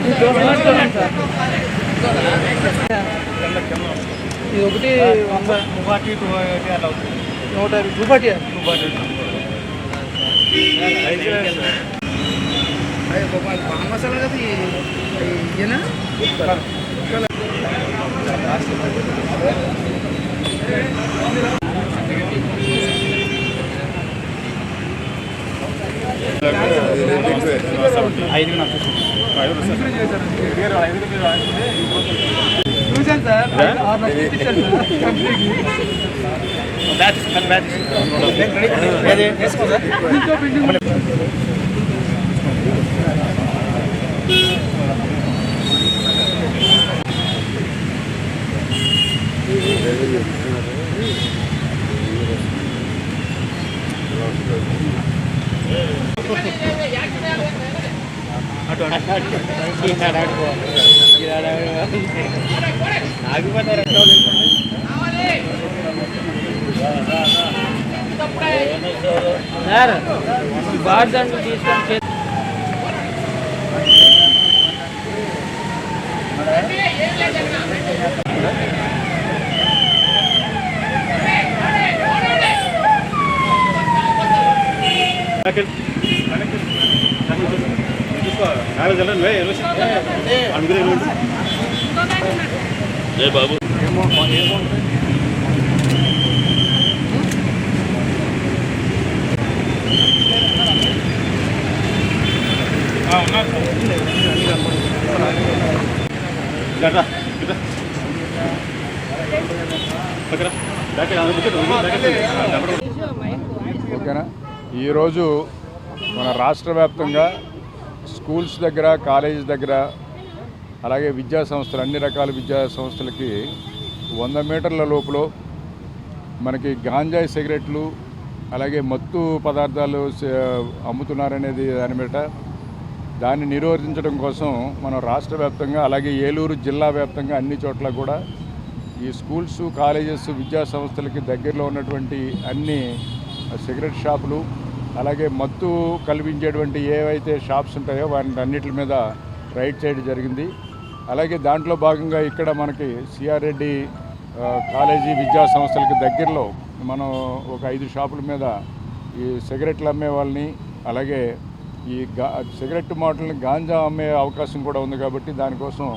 ఇది ఒకటి 100 అలా అవుతుంది. 150 మసాలా కదా ఈయన చూసాను సార్ 6 లక్షలు ఇచ్చాను సార్ బార్దండు తీసుకొని జై బాబు ఓకేనా. ఈరోజు మన రాష్ట్ర వ్యాప్తంగా స్కూల్స్ దగ్గర, కాలేజీ దగ్గర, అలాగే విద్యా సంస్థలు, అన్ని రకాల విద్యా సంస్థలకి 100 మీటర్ల లోపల మనకి గాంజాయి సిగరెట్లు అలాగే మత్తు పదార్థాలు అమ్ముతున్నారనేది దాని మీద దాన్ని నిరోధించడం కోసం మనం రాష్ట్ర వ్యాప్తంగా అలాగే ఏలూరు జిల్లా వ్యాప్తంగా అన్ని చోట్ల కూడా ఈ స్కూల్స్, కాలేజెస్, విద్యా సంస్థలకి దగ్గరలో ఉన్నటువంటి అన్ని సిగరెట్ షాపులు అలాగే మత్తు కల్పించేటువంటి ఏవైతే షాప్స్ ఉంటాయో వాటి అన్నిటి మీద రైడ్ చేయడం జరిగింది. అలాగే దాంట్లో భాగంగా ఇక్కడ మనకి సిఆర్ రెడ్డి కాలేజీ విద్యా సంస్థలకి దగ్గరలో మనం ఒక 5 షాపుల మీద ఈ సిగరెట్లు అమ్మే వాళ్ళని అలాగే ఈ సిగరెట్ మాటల్ని గాంజా అమ్మే అవకాశం కూడా ఉంది కాబట్టి దానికోసం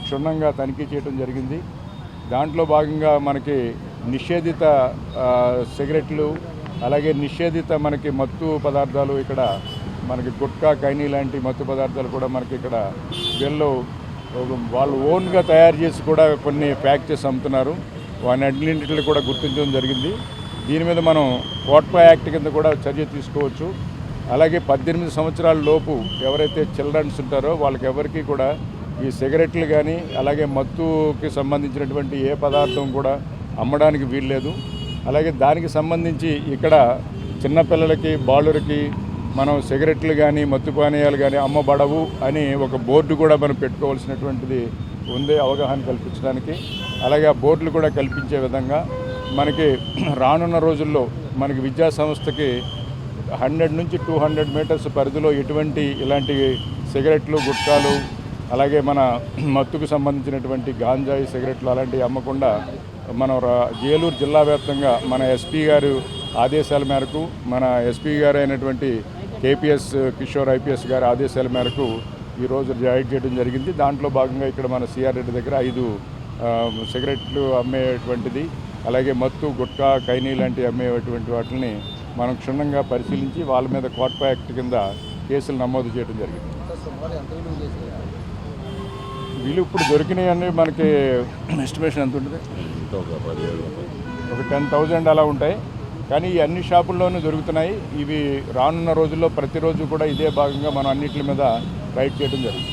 క్షుణ్ణంగా తనిఖీ చేయడం జరిగింది. దాంట్లో భాగంగా మనకి నిషేధిత సిగరెట్లు అలాగే నిషేధిత మనకి మత్తు పదార్థాలు ఇక్కడ మనకి గుట్కా, కైనీ లాంటి మత్తు పదార్థాలు కూడా మనకి ఇక్కడ వీళ్ళు వాళ్ళు ఓన్గా తయారు చేసి కూడా కొన్ని ప్యాక్ చేసి అమ్ముతున్నారు. వాని అన్నింటిని కూడా గుర్తించడం జరిగింది. దీని మీద మనం కోట్పా యాక్ట్ కింద కూడా చర్య తీసుకోవచ్చు. అలాగే 18 సంవత్సరాల లోపు ఎవరైతే చిల్డ్రన్స్ ఉంటారో వాళ్ళకి ఎవరికి కూడా ఈ సిగరెట్లు కానీ అలాగే మత్తుకి సంబంధించినటువంటి ఏ పదార్థం కూడా అమ్మడానికి వీల్లేదు. అలాగే దానికి సంబంధించి ఇక్కడ చిన్నపిల్లలకి, బాలురికి మనం సిగరెట్లు కానీ మత్తు పానీయాలు కానీ అమ్మబడవు అని ఒక బోర్డు కూడా మనం పెట్టుకోవాల్సినటువంటిది ఉంది అవగాహన కల్పించడానికి. అలాగే ఆ బోర్డులు కూడా కల్పించే విధంగా మనకి రానున్న రోజుల్లో మనకి విద్యా సంస్థకి 100 నుంచి 200 మీటర్స్ పరిధిలో ఎటువంటి ఇలాంటి సిగరెట్లు, గుట్కాలు అలాగే మన మత్తుకు సంబంధించినటువంటి గాంజాయి సిగరెట్లు అలాంటివి అమ్మకుండా మనం ఏలూరు జిల్లా వ్యాప్తంగా మన ఎస్పీ గారు ఆదేశాల మేరకు, మన ఎస్పీ గారు అయినటువంటి కేపీఎస్ కిషోర్ ఐపీఎస్ గారి ఆదేశాల మేరకు ఈరోజు రైడ్ చేయడం జరిగింది. దాంట్లో భాగంగా ఇక్కడ మన సిఆర్ రెడ్డి దగ్గర 5 సిగరెట్లు అమ్మేటువంటిది అలాగే మత్తు, గుట్కా, కైనీ లాంటివి అమ్మేటువంటి వాటిని మనం క్షుణ్ణంగా పరిశీలించి వాళ్ళ మీద కోట్పా యాక్ట్ కింద కేసులు నమోదు చేయడం జరిగింది. వీళ్ళు ఇప్పుడు దొరికినాయన్నీ మనకి ఎస్టిమేషన్ ఎంత ఉంటుంది? ఒక 10,000 అలా ఉంటాయి. కానీ ఈ అన్ని షాపుల్లోనూ దొరుకుతున్నాయి. ఇవి రానున్న రోజుల్లో ప్రతిరోజు కూడా ఇదే భాగంగా మనం అన్నిటి మీద రైడ్ చేయడం జరుగుతుంది.